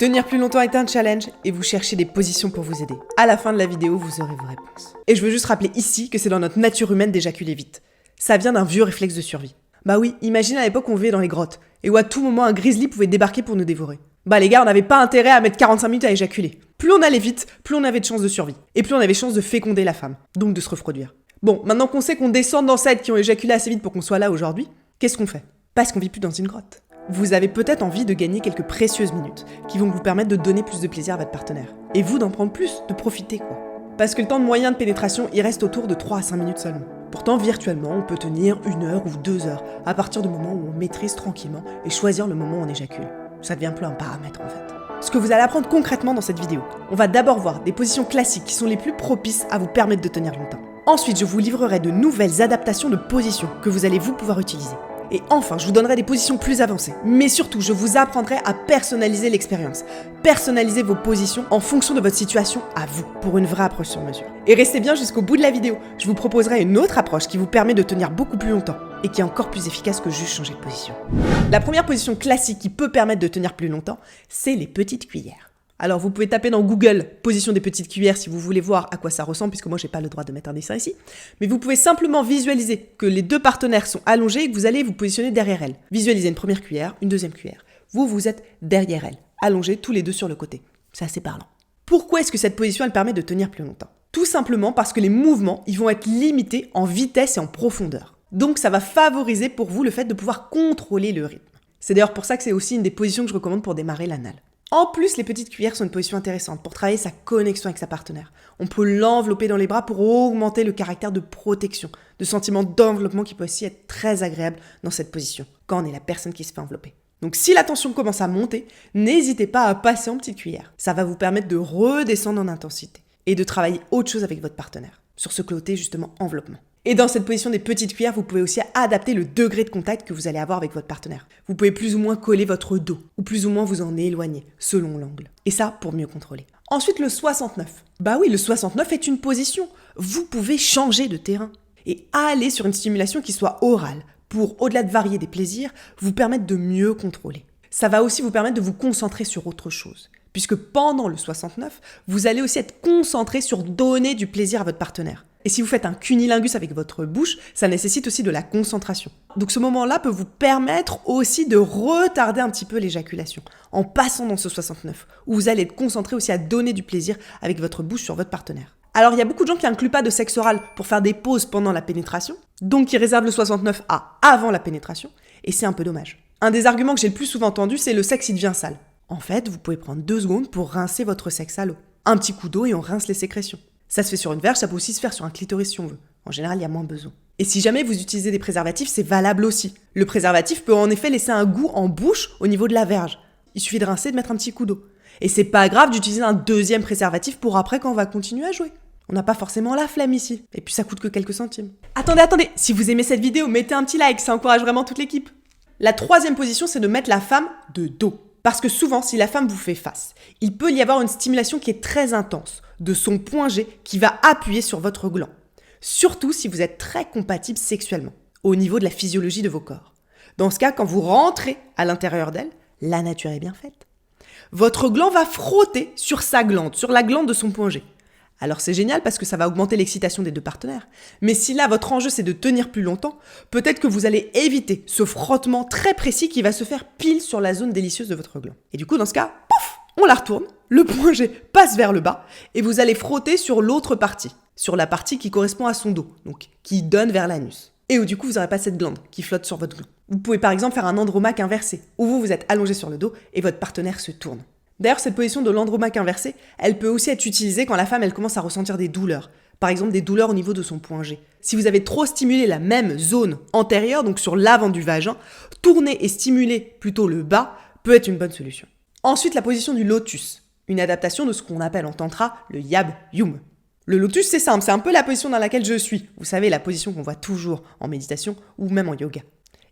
Tenir plus longtemps est un challenge et vous cherchez des positions pour vous aider. À la fin de la vidéo, vous aurez vos réponses. Et je veux juste rappeler ici que c'est dans notre nature humaine d'éjaculer vite. Ça vient d'un vieux réflexe de survie. Bah oui, imagine à l'époque où on vivait dans les grottes et où à tout moment un grizzly pouvait débarquer pour nous dévorer. Bah les gars, on n'avait pas intérêt à mettre 45 minutes à éjaculer. Plus on allait vite, plus on avait de chances de survie. Et plus on avait chance de féconder la femme, donc de se reproduire. Bon, maintenant qu'on sait qu'on descend d'ancêtres qui ont éjaculé assez vite pour qu'on soit là aujourd'hui, qu'est-ce qu'on fait? Parce qu'on vit plus dans une grotte. Vous avez peut-être envie de gagner quelques précieuses minutes qui vont vous permettre de donner plus de plaisir à votre partenaire. Et vous d'en prendre plus, de profiter quoi. Parce que le temps moyen de pénétration, il reste autour de 3 à 5 minutes seulement. Pourtant, virtuellement, on peut tenir 1 heure ou 2 heures à partir du moment où on maîtrise tranquillement et choisir le moment où on éjacule. Ça devient plus un paramètre en fait. Ce que vous allez apprendre concrètement dans cette vidéo, on va d'abord voir des positions classiques qui sont les plus propices à vous permettre de tenir longtemps. Ensuite, je vous livrerai de nouvelles adaptations de positions que vous allez vous pouvoir utiliser. Et enfin, je vous donnerai des positions plus avancées. Mais surtout, je vous apprendrai à personnaliser l'expérience. Personnaliser vos positions en fonction de votre situation à vous, pour une vraie approche sur mesure. Et restez bien jusqu'au bout de la vidéo. Je vous proposerai une autre approche qui vous permet de tenir beaucoup plus longtemps et qui est encore plus efficace que juste changer de position. La première position classique qui peut permettre de tenir plus longtemps, c'est les petites cuillères. Alors vous pouvez taper dans Google « position des petites cuillères » si vous voulez voir à quoi ça ressemble, puisque moi j'ai pas le droit de mettre un dessin ici. Mais vous pouvez simplement visualiser que les deux partenaires sont allongés et que vous allez vous positionner derrière elles. Visualisez une première cuillère, une deuxième cuillère. Vous êtes derrière elles, allongés tous les deux sur le côté. C'est assez parlant. Pourquoi est-ce que cette position elle permet de tenir plus longtemps? Tout simplement parce que les mouvements ils vont être limités en vitesse et en profondeur. Donc ça va favoriser pour vous le fait de pouvoir contrôler le rythme. C'est d'ailleurs pour ça que c'est aussi une des positions que je recommande pour démarrer l'anal. En plus, les petites cuillères sont une position intéressante pour travailler sa connexion avec sa partenaire. On peut l'envelopper dans les bras pour augmenter le caractère de protection, de sentiment d'enveloppement qui peut aussi être très agréable dans cette position, quand on est la personne qui se fait envelopper. Donc si la tension commence à monter, n'hésitez pas à passer en petite cuillère. Ça va vous permettre de redescendre en intensité et de travailler autre chose avec votre partenaire, sur ce côté justement enveloppement. Et dans cette position des petites cuillères, vous pouvez aussi adapter le degré de contact que vous allez avoir avec votre partenaire. Vous pouvez plus ou moins coller votre dos, ou plus ou moins vous en éloigner, selon l'angle. Et ça, pour mieux contrôler. Ensuite, le 69. Bah oui, le 69 est une position. Vous pouvez changer de terrain et aller sur une stimulation qui soit orale, pour, au-delà de varier des plaisirs, vous permettre de mieux contrôler. Ça va aussi vous permettre de vous concentrer sur autre chose. Puisque pendant le 69, vous allez aussi être concentré sur donner du plaisir à votre partenaire. Et si vous faites un cunilingus avec votre bouche, ça nécessite aussi de la concentration. Donc ce moment-là peut vous permettre aussi de retarder un petit peu l'éjaculation, en passant dans ce 69, où vous allez être concentré aussi à donner du plaisir avec votre bouche sur votre partenaire. Alors il y a beaucoup de gens qui n'incluent pas de sexe oral pour faire des pauses pendant la pénétration, donc qui réservent le 69 à avant la pénétration, et c'est un peu dommage. Un des arguments que j'ai le plus souvent entendu, c'est le sexe il devient sale. En fait, vous pouvez prendre 2 secondes pour rincer votre sexe à l'eau. Un petit coup d'eau et on rince les sécrétions. Ça se fait sur une verge, ça peut aussi se faire sur un clitoris si on veut. En général, il y a moins besoin. Et si jamais vous utilisez des préservatifs, c'est valable aussi. Le préservatif peut en effet laisser un goût en bouche au niveau de la verge. Il suffit de rincer et de mettre un petit coup d'eau. Et c'est pas grave d'utiliser un deuxième préservatif pour après quand on va continuer à jouer. On n'a pas forcément la flamme ici. Et puis ça coûte que quelques centimes. Attendez, si vous aimez cette vidéo, mettez un petit like, ça encourage vraiment toute l'équipe. La troisième position, c'est de mettre la femme de dos. Parce que souvent, si la femme vous fait face, il peut y avoir une stimulation qui est très intense de son point G qui va appuyer sur votre gland. Surtout si vous êtes très compatible sexuellement, au niveau de la physiologie de vos corps. Dans ce cas, quand vous rentrez à l'intérieur d'elle, la nature est bien faite. Votre gland va frotter sur sa glande, sur la glande de son point G. Alors c'est génial parce que ça va augmenter l'excitation des deux partenaires. Mais si là, votre enjeu, c'est de tenir plus longtemps, peut-être que vous allez éviter ce frottement très précis qui va se faire pile sur la zone délicieuse de votre gland. Et du coup, dans ce cas, pouf, on la retourne, le point G passe vers le bas et vous allez frotter sur l'autre partie, sur la partie qui correspond à son dos, donc qui donne vers l'anus. Et où du coup, vous n'aurez pas cette glande qui flotte sur votre gland. Vous pouvez par exemple faire un andromaque inversé, où vous êtes allongé sur le dos et votre partenaire se tourne. D'ailleurs, cette position de l'andromaque inversé, elle peut aussi être utilisée quand la femme elle commence à ressentir des douleurs. Par exemple, des douleurs au niveau de son point G. Si vous avez trop stimulé la même zone antérieure, donc sur l'avant du vagin, tourner et stimuler plutôt le bas peut être une bonne solution. Ensuite, la position du lotus, une adaptation de ce qu'on appelle en tantra le yab yum. Le lotus, c'est simple, c'est un peu la position dans laquelle je suis. Vous savez, la position qu'on voit toujours en méditation ou même en yoga.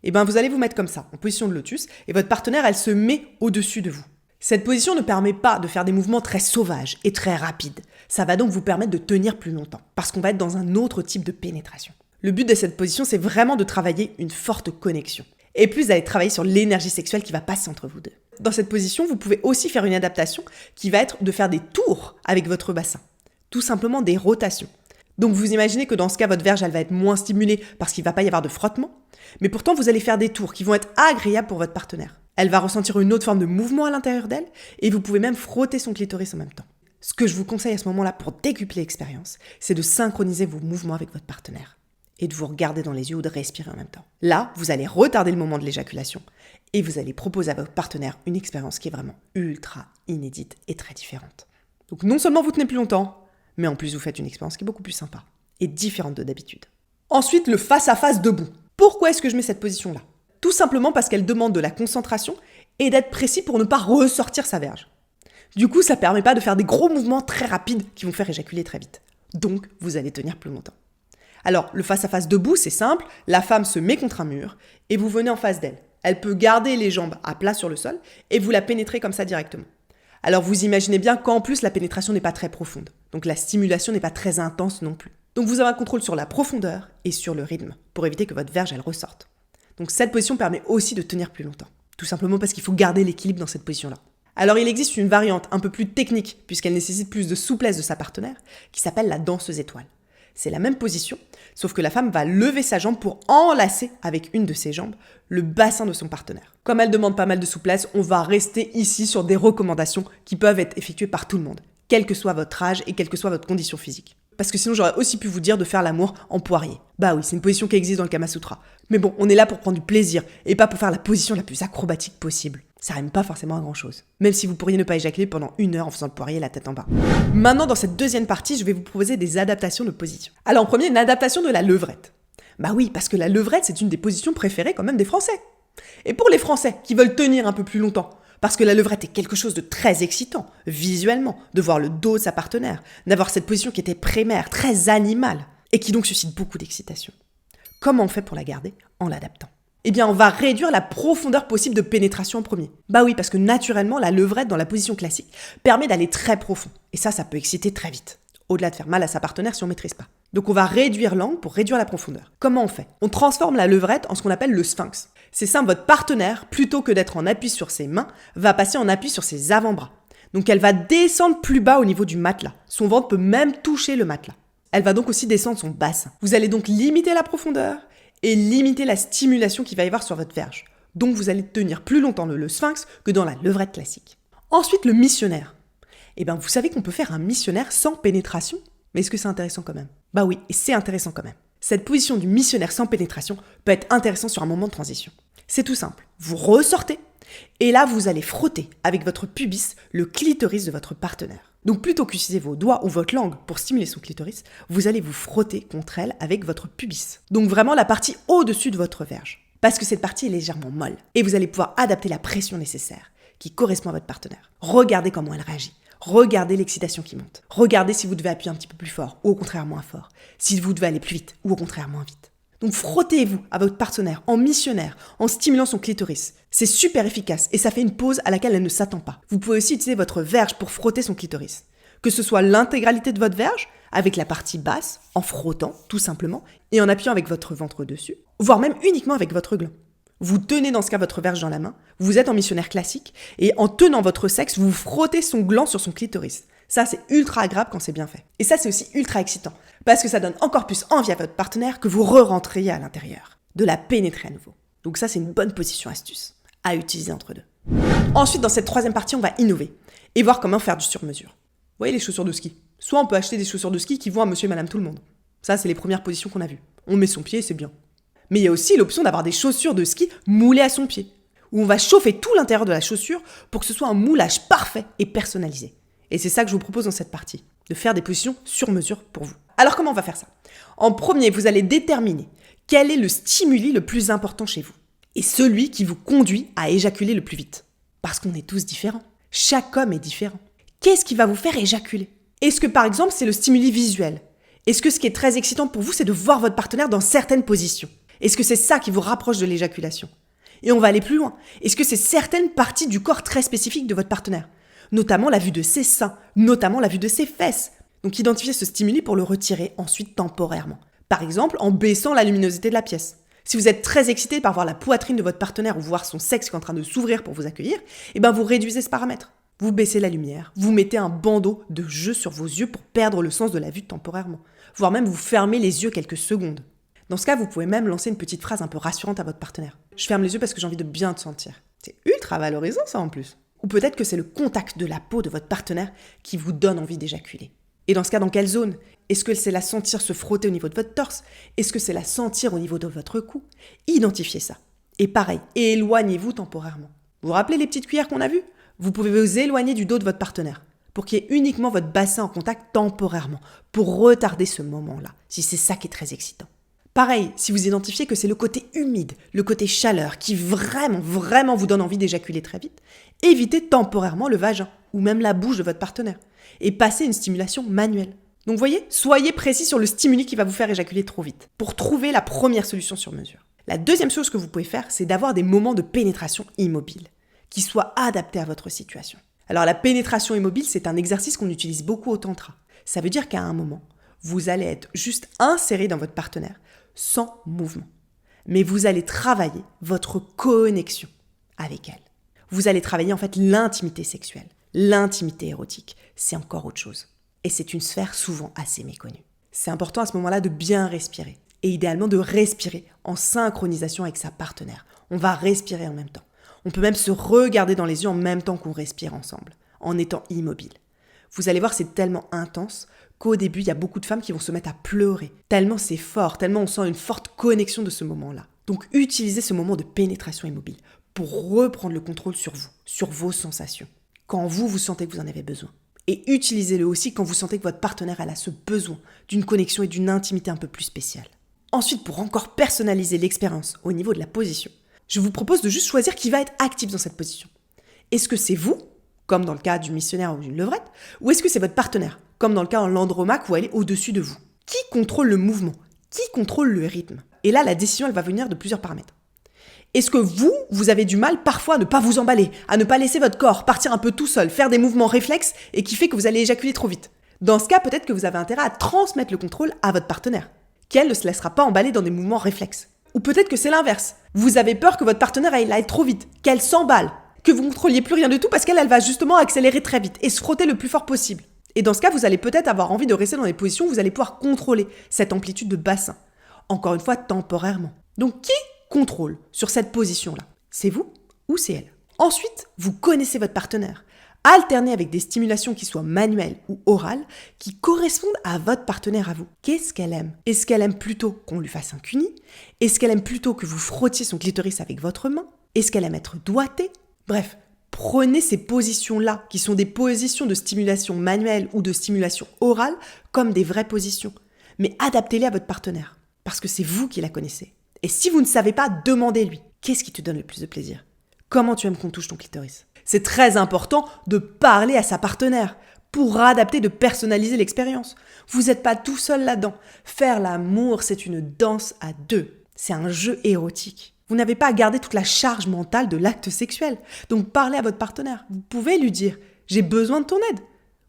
Et bien, vous allez vous mettre comme ça, en position de lotus, et votre partenaire, elle se met au-dessus de vous. Cette position ne permet pas de faire des mouvements très sauvages et très rapides. Ça va donc vous permettre de tenir plus longtemps, parce qu'on va être dans un autre type de pénétration. Le but de cette position, c'est vraiment de travailler une forte connexion. Et plus vous allez travailler sur l'énergie sexuelle qui va passer entre vous deux. Dans cette position, vous pouvez aussi faire une adaptation qui va être de faire des tours avec votre bassin. Tout simplement des rotations. Donc vous imaginez que dans ce cas, votre verge, elle va être moins stimulée parce qu'il ne va pas y avoir de frottement. Mais pourtant, vous allez faire des tours qui vont être agréables pour votre partenaire. Elle va ressentir une autre forme de mouvement à l'intérieur d'elle et vous pouvez même frotter son clitoris en même temps. Ce que je vous conseille à ce moment-là pour décupler l'expérience, c'est de synchroniser vos mouvements avec votre partenaire et de vous regarder dans les yeux ou de respirer en même temps. Là, vous allez retarder le moment de l'éjaculation et vous allez proposer à votre partenaire une expérience qui est vraiment ultra inédite et très différente. Donc non seulement vous tenez plus longtemps, mais en plus vous faites une expérience qui est beaucoup plus sympa et différente de d'habitude. Ensuite, le face-à-face debout. Pourquoi est-ce que je mets cette position-là ? Tout simplement parce qu'elle demande de la concentration et d'être précis pour ne pas ressortir sa verge. Du coup, ça ne permet pas de faire des gros mouvements très rapides qui vont faire éjaculer très vite. Donc, vous allez tenir plus longtemps. Alors, le face-à-face debout, c'est simple. La femme se met contre un mur et vous venez en face d'elle. Elle peut garder les jambes à plat sur le sol et vous la pénétrez comme ça directement. Alors, vous imaginez bien qu'en plus, la pénétration n'est pas très profonde. Donc, la stimulation n'est pas très intense non plus. Donc, vous avez un contrôle sur la profondeur et sur le rythme pour éviter que votre verge, elle ressorte. Donc, cette position permet aussi de tenir plus longtemps. Tout simplement parce qu'il faut garder l'équilibre dans cette position-là. Alors il existe une variante un peu plus technique, puisqu'elle nécessite plus de souplesse de sa partenaire, qui s'appelle la danseuse étoile. C'est la même position, sauf que la femme va lever sa jambe pour enlacer avec une de ses jambes le bassin de son partenaire. Comme elle demande pas mal de souplesse, on va rester ici sur des recommandations qui peuvent être effectuées par tout le monde, quel que soit votre âge et quelle que soit votre condition physique. Parce que sinon j'aurais aussi pu vous dire de faire l'amour en poirier. Bah oui, c'est une position qui existe dans le Kama Sutra. Mais bon, on est là pour prendre du plaisir et pas pour faire la position la plus acrobatique possible. Ça rime pas forcément à grand chose. Même si vous pourriez ne pas éjaculer pendant 1 heure en faisant le poirier la tête en bas. Maintenant, dans cette deuxième partie, je vais vous proposer des adaptations de position. Alors en premier, une adaptation de la levrette. Bah oui, parce que la levrette, c'est une des positions préférées quand même des Français. Et pour les Français qui veulent tenir un peu plus longtemps, parce que la levrette est quelque chose de très excitant, visuellement, de voir le dos de sa partenaire, d'avoir cette position qui était primaire, très animale, et qui donc suscite beaucoup d'excitation. Comment on fait pour la garder en l'adaptant ? Eh bien, on va réduire la profondeur possible de pénétration en premier. Bah oui, parce que naturellement, la levrette dans la position classique permet d'aller très profond. Et ça peut exciter très vite. Au-delà de faire mal à sa partenaire si on ne maîtrise pas. Donc on va réduire l'angle pour réduire la profondeur. Comment on fait ? On transforme la levrette en ce qu'on appelle le sphinx. C'est simple, votre partenaire, plutôt que d'être en appui sur ses mains, va passer en appui sur ses avant-bras. Donc elle va descendre plus bas au niveau du matelas. Son ventre peut même toucher le matelas. Elle va donc aussi descendre son bassin. Vous allez donc limiter la profondeur et limiter la stimulation qu'il va y avoir sur votre verge. Donc vous allez tenir plus longtemps le sphinx que dans la levrette classique. Ensuite, le missionnaire. Eh bien, vous savez qu'on peut faire un missionnaire sans pénétration ? Mais est-ce que c'est intéressant quand même ? Bah oui, et c'est intéressant quand même. Cette position du missionnaire sans pénétration peut être intéressante sur un moment de transition. C'est tout simple. Vous ressortez, et là, vous allez frotter avec votre pubis le clitoris de votre partenaire. Donc plutôt qu'utiliser vos doigts ou votre langue pour stimuler son clitoris, vous allez vous frotter contre elle avec votre pubis. Donc vraiment la partie au-dessus de votre verge. Parce que cette partie est légèrement molle. Et vous allez pouvoir adapter la pression nécessaire qui correspond à votre partenaire. Regardez comment elle réagit. Regardez l'excitation qui monte. Regardez si vous devez appuyer un petit peu plus fort ou au contraire moins fort. Si vous devez aller plus vite ou au contraire moins vite. Donc frottez-vous à votre partenaire en missionnaire, en stimulant son clitoris. C'est super efficace et ça fait une pause à laquelle elle ne s'attend pas. Vous pouvez aussi utiliser votre verge pour frotter son clitoris. Que ce soit l'intégralité de votre verge, avec la partie basse, en frottant tout simplement, et en appuyant avec votre ventre dessus, voire même uniquement avec votre gland. Vous tenez dans ce cas votre verge dans la main, vous êtes en missionnaire classique, et en tenant votre sexe, vous frottez son gland sur son clitoris. Ça, c'est ultra agréable quand c'est bien fait. Et ça, c'est aussi ultra excitant, parce que ça donne encore plus envie à votre partenaire que vous re-rentriez à l'intérieur, de la pénétrer à nouveau. Donc ça, c'est une bonne position astuce à utiliser entre deux. Ensuite, dans cette troisième partie, on va innover et voir comment faire du sur-mesure. Vous voyez les chaussures de ski ? Soit on peut acheter des chaussures de ski qui vont à monsieur et madame tout le monde. Ça, c'est les premières positions qu'on a vues. On met son pied et c'est bien. Mais il y a aussi l'option d'avoir des chaussures de ski moulées à son pied, où on va chauffer tout l'intérieur de la chaussure pour que ce soit un moulage parfait et personnalisé. Et c'est ça que je vous propose dans cette partie, de faire des positions sur mesure pour vous. Alors comment on va faire ça ? En premier, vous allez déterminer quel est le stimuli le plus important chez vous, et celui qui vous conduit à éjaculer le plus vite. Parce qu'on est tous différents. Chaque homme est différent. Qu'est-ce qui va vous faire éjaculer ? Est-ce que par exemple c'est le stimuli visuel ? Est-ce que ce qui est très excitant pour vous c'est de voir votre partenaire dans certaines positions ? Est-ce que c'est ça qui vous rapproche de l'éjaculation ? Et on va aller plus loin. Est-ce que c'est certaines parties du corps très spécifiques de votre partenaire ? Notamment la vue de ses seins, notamment la vue de ses fesses. Donc identifiez ce stimuli pour le retirer ensuite temporairement. Par exemple en baissant la luminosité de la pièce. Si vous êtes très excité par voir la poitrine de votre partenaire ou voir son sexe qui est en train de s'ouvrir pour vous accueillir, eh ben vous réduisez ce paramètre. Vous baissez la lumière, vous mettez un bandeau de jeu sur vos yeux pour perdre le sens de la vue temporairement, voire même vous fermez les yeux quelques secondes. Dans ce cas, vous pouvez même lancer une petite phrase un peu rassurante à votre partenaire. Je ferme les yeux parce que j'ai envie de bien te sentir. C'est ultra valorisant ça en plus. Ou peut-être que c'est le contact de la peau de votre partenaire qui vous donne envie d'éjaculer. Et dans ce cas, dans quelle zone ? Est-ce que c'est la sentir se frotter au niveau de votre torse ? Est-ce que c'est la sentir au niveau de votre cou ? Identifiez ça. Et pareil, éloignez-vous temporairement. Vous vous rappelez les petites cuillères qu'on a vues ? Vous pouvez vous éloigner du dos de votre partenaire pour qu'il y ait uniquement votre bassin en contact temporairement, pour retarder ce moment-là, si c'est ça qui est très excitant. Pareil, si vous identifiez que c'est le côté humide, le côté chaleur qui vraiment vous donne envie d'éjaculer très vite, évitez temporairement le vagin ou même la bouche de votre partenaire et passez une stimulation manuelle. Donc voyez, soyez précis sur le stimuli qui va vous faire éjaculer trop vite pour trouver la première solution sur mesure. La deuxième chose que vous pouvez faire, c'est d'avoir des moments de pénétration immobile qui soient adaptés à votre situation. Alors la pénétration immobile, c'est un exercice qu'on utilise beaucoup au tantra. Ça veut dire qu'à un moment, vous allez être juste inséré dans votre partenaire sans mouvement. Mais vous allez travailler votre connexion avec elle. Vous allez travailler en fait l'intimité sexuelle, l'intimité érotique. C'est encore autre chose. Et c'est une sphère souvent assez méconnue. C'est important à ce moment-là de bien respirer. Et idéalement de respirer en synchronisation avec sa partenaire. On va respirer en même temps. On peut même se regarder dans les yeux en même temps qu'on respire ensemble, en étant immobile. Vous allez voir, c'est tellement intense qu'au début, il y a beaucoup de femmes qui vont se mettre à pleurer. Tellement c'est fort, tellement on sent une forte connexion de ce moment-là. Donc utilisez ce moment de pénétration immobile pour reprendre le contrôle sur vous, sur vos sensations, quand vous sentez que vous en avez besoin. Et utilisez-le aussi quand vous sentez que votre partenaire elle a ce besoin d'une connexion et d'une intimité un peu plus spéciale. Ensuite, pour encore personnaliser l'expérience au niveau de la position, je vous propose de juste choisir qui va être actif dans cette position. Est-ce que c'est vous, comme dans le cas du missionnaire ou d'une levrette, ou est-ce que c'est votre partenaire, comme dans le cas en l'andromaque où elle est au-dessus de vous ? Qui contrôle le mouvement ? Qui contrôle le rythme ? Et là, la décision, elle va venir de plusieurs paramètres. Est-ce que vous avez du mal parfois à ne pas vous emballer, à ne pas laisser votre corps partir un peu tout seul, faire des mouvements réflexes et qui fait que vous allez éjaculer trop vite ? Dans ce cas, peut-être que vous avez intérêt à transmettre le contrôle à votre partenaire, qu'elle ne se laissera pas emballer dans des mouvements réflexes. Ou peut-être que c'est l'inverse. Vous avez peur que votre partenaire aille trop vite, qu'elle s'emballe, que vous ne contrôliez plus rien du tout parce qu'elle va justement accélérer très vite et se frotter le plus fort possible. Et dans ce cas, vous allez peut-être avoir envie de rester dans des positions où vous allez pouvoir contrôler cette amplitude de bassin. Encore une fois, temporairement. Donc, qui contrôle sur cette position-là ? C'est vous ou c'est elle ? Ensuite, vous connaissez votre partenaire. Alternez avec des stimulations qui soient manuelles ou orales, qui correspondent à votre partenaire à vous. Qu'est-ce qu'elle aime ? Est-ce qu'elle aime plutôt qu'on lui fasse un cuni ? Est-ce qu'elle aime plutôt que vous frottiez son clitoris avec votre main ? Est-ce qu'elle aime être doigtée ? Bref, prenez ces positions-là, qui sont des positions de stimulation manuelle ou de stimulation orale, comme des vraies positions. Mais adaptez-les à votre partenaire, parce que c'est vous qui la connaissez. Et si vous ne savez pas, demandez-lui. Qu'est-ce qui te donne le plus de plaisir ? Comment tu aimes qu'on touche ton clitoris ? C'est très important de parler à sa partenaire pour adapter, de personnaliser l'expérience. Vous n'êtes pas tout seul là-dedans. Faire l'amour, c'est une danse à deux. C'est un jeu érotique. Vous n'avez pas à garder toute la charge mentale de l'acte sexuel. Donc parlez à votre partenaire. Vous pouvez lui dire « j'ai besoin de ton aide ».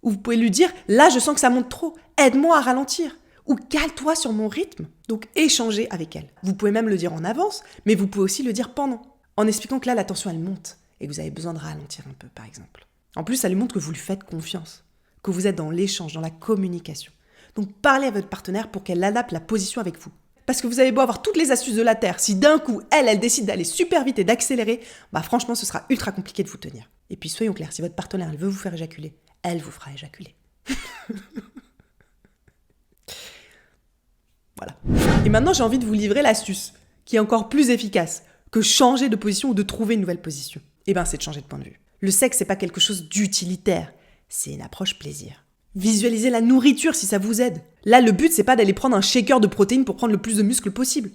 Ou vous pouvez lui dire « là, je sens que ça monte trop. Aide-moi à ralentir ». Ou « cale-toi sur mon rythme ». Donc échangez avec elle. Vous pouvez même le dire en avance, mais vous pouvez aussi le dire pendant, en expliquant que là, la tension, elle monte. Et que vous avez besoin de ralentir un peu, par exemple. En plus, ça lui montre que vous lui faites confiance, que vous êtes dans l'échange, dans la communication. Donc, parlez à votre partenaire pour qu'elle adapte la position avec vous. Parce que vous avez beau avoir toutes les astuces de la Terre, si d'un coup, elle décide d'aller super vite et d'accélérer, franchement, ce sera ultra compliqué de vous tenir. Et puis, soyons clairs, si votre partenaire, elle veut vous faire éjaculer, elle vous fera éjaculer. Voilà. Et maintenant, j'ai envie de vous livrer l'astuce, qui est encore plus efficace que changer de position ou de trouver une nouvelle position. C'est de changer de point de vue. Le sexe, c'est pas quelque chose d'utilitaire, c'est une approche plaisir. Visualisez la nourriture si ça vous aide. Là, le but, c'est pas d'aller prendre un shaker de protéines pour prendre le plus de muscles possible.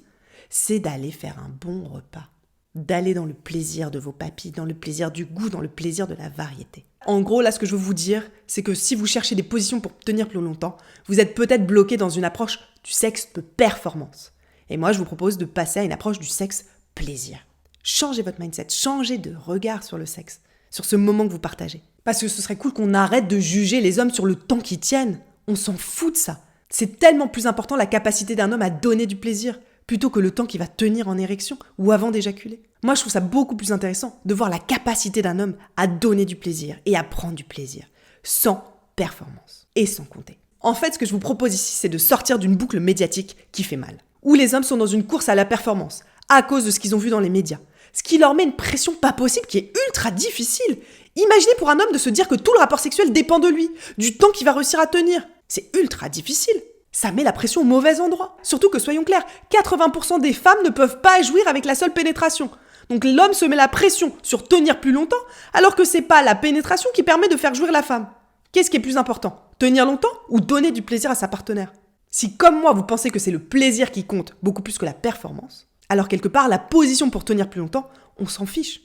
C'est d'aller faire un bon repas. D'aller dans le plaisir de vos papilles, dans le plaisir du goût, dans le plaisir de la variété. En gros, là, ce que je veux vous dire, c'est que si vous cherchez des positions pour tenir plus longtemps, vous êtes peut-être bloqué dans une approche du sexe de performance. Et moi, je vous propose de passer à une approche du sexe plaisir. Changez votre mindset, changez de regard sur le sexe, sur ce moment que vous partagez. Parce que ce serait cool qu'on arrête de juger les hommes sur le temps qu'ils tiennent. On s'en fout de ça. C'est tellement plus important la capacité d'un homme à donner du plaisir plutôt que le temps qu'il va tenir en érection ou avant d'éjaculer. Moi, je trouve ça beaucoup plus intéressant de voir la capacité d'un homme à donner du plaisir et à prendre du plaisir, sans performance et sans compter. En fait, ce que je vous propose ici, c'est de sortir d'une boucle médiatique qui fait mal, où les hommes sont dans une course à la performance, à cause de ce qu'ils ont vu dans les médias, ce qui leur met une pression pas possible qui est ultra difficile. Imaginez pour un homme de se dire que tout le rapport sexuel dépend de lui, du temps qu'il va réussir à tenir. C'est ultra difficile. Ça met la pression au mauvais endroit. Surtout que, soyons clairs, 80% des femmes ne peuvent pas jouir avec la seule pénétration. Donc l'homme se met la pression sur tenir plus longtemps, alors que c'est pas la pénétration qui permet de faire jouir la femme. Qu'est-ce qui est plus important ? Tenir longtemps ou donner du plaisir à sa partenaire ? Si, comme moi, vous pensez que c'est le plaisir qui compte beaucoup plus que la performance, alors quelque part, la position pour tenir plus longtemps, on s'en fiche.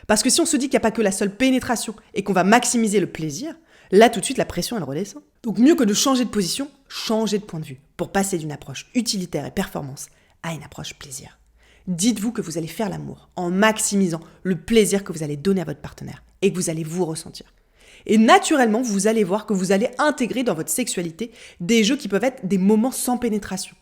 Parce que si on se dit qu'il n'y a pas que la seule pénétration et qu'on va maximiser le plaisir, là, tout de suite, la pression, elle redescend. Donc mieux que de changer de position, changer de point de vue pour passer d'une approche utilitaire et performance à une approche plaisir. Dites-vous que vous allez faire l'amour en maximisant le plaisir que vous allez donner à votre partenaire et que vous allez vous ressentir. Et naturellement, vous allez voir que vous allez intégrer dans votre sexualité des jeux qui peuvent être des moments sans pénétration,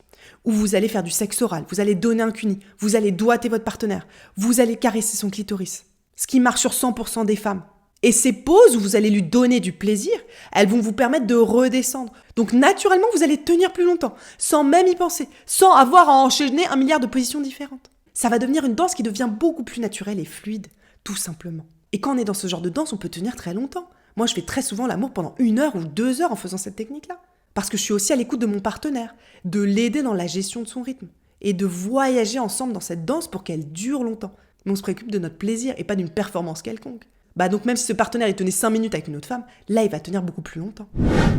où vous allez faire du sexe oral, vous allez donner un cuni, vous allez doigter votre partenaire, vous allez caresser son clitoris, ce qui marche sur 100% des femmes. Et ces pauses où vous allez lui donner du plaisir, elles vont vous permettre de redescendre. Donc naturellement, vous allez tenir plus longtemps, sans même y penser, sans avoir à enchaîner 1 milliard de positions différentes. Ça va devenir une danse qui devient beaucoup plus naturelle et fluide, tout simplement. Et quand on est dans ce genre de danse, on peut tenir très longtemps. Moi, je fais très souvent l'amour pendant 1 heure ou 2 heures en faisant cette technique-là. Parce que je suis aussi à l'écoute de mon partenaire, de l'aider dans la gestion de son rythme, et de voyager ensemble dans cette danse pour qu'elle dure longtemps. Mais on se préoccupe de notre plaisir et pas d'une performance quelconque. Donc même si ce partenaire il tenait 5 minutes avec une autre femme, là il va tenir beaucoup plus longtemps.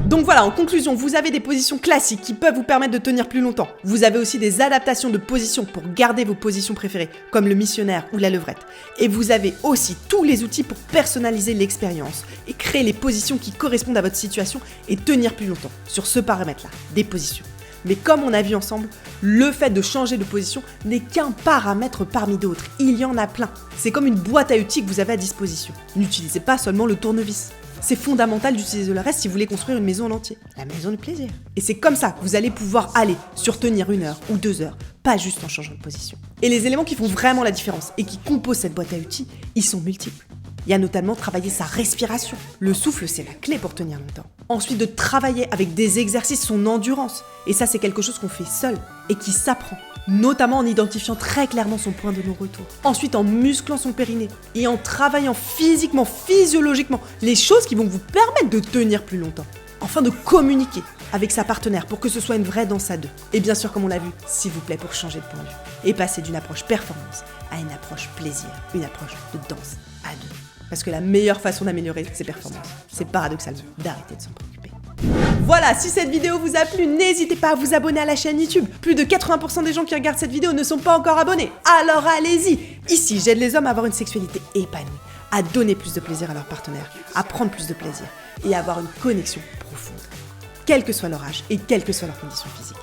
Donc voilà, en conclusion, vous avez des positions classiques qui peuvent vous permettre de tenir plus longtemps. Vous avez aussi des adaptations de positions pour garder vos positions préférées, comme le missionnaire ou la levrette. Et vous avez aussi tous les outils pour personnaliser l'expérience et créer les positions qui correspondent à votre situation et tenir plus longtemps sur ce paramètre-là, des positions. Mais comme on a vu ensemble, le fait de changer de position n'est qu'un paramètre parmi d'autres. Il y en a plein. C'est comme une boîte à outils que vous avez à disposition. N'utilisez pas seulement le tournevis. C'est fondamental d'utiliser le reste si vous voulez construire une maison en entier. La maison du plaisir. Et c'est comme ça que vous allez pouvoir aller sur tenir 1 heure ou 2 heures, pas juste en changeant de position. Et les éléments qui font vraiment la différence et qui composent cette boîte à outils, ils sont multiples. Il y a notamment travailler sa respiration. Le souffle, c'est la clé pour tenir longtemps. Ensuite, de travailler avec des exercices son endurance. Et ça, c'est quelque chose qu'on fait seul et qui s'apprend. Notamment en identifiant très clairement son point de non-retour. Ensuite, en musclant son périnée et en travaillant physiquement, physiologiquement, les choses qui vont vous permettre de tenir plus longtemps. Enfin, de communiquer avec sa partenaire pour que ce soit une vraie danse à deux. Et bien sûr, comme on l'a vu, s'il vous plaît, pour changer de point de vue. Et passer d'une approche performance à une approche plaisir, une approche de danse à deux. Parce que la meilleure façon d'améliorer ses performances, c'est paradoxalement d'arrêter de s'en préoccuper. Voilà, si cette vidéo vous a plu, n'hésitez pas à vous abonner à la chaîne YouTube. Plus de 80% des gens qui regardent cette vidéo ne sont pas encore abonnés. Alors allez-y. Ici, j'aide les hommes à avoir une sexualité épanouie, à donner plus de plaisir à leur partenaire, à prendre plus de plaisir et à avoir une connexion profonde, quel que soit leur âge et quelle que soit leur condition physique.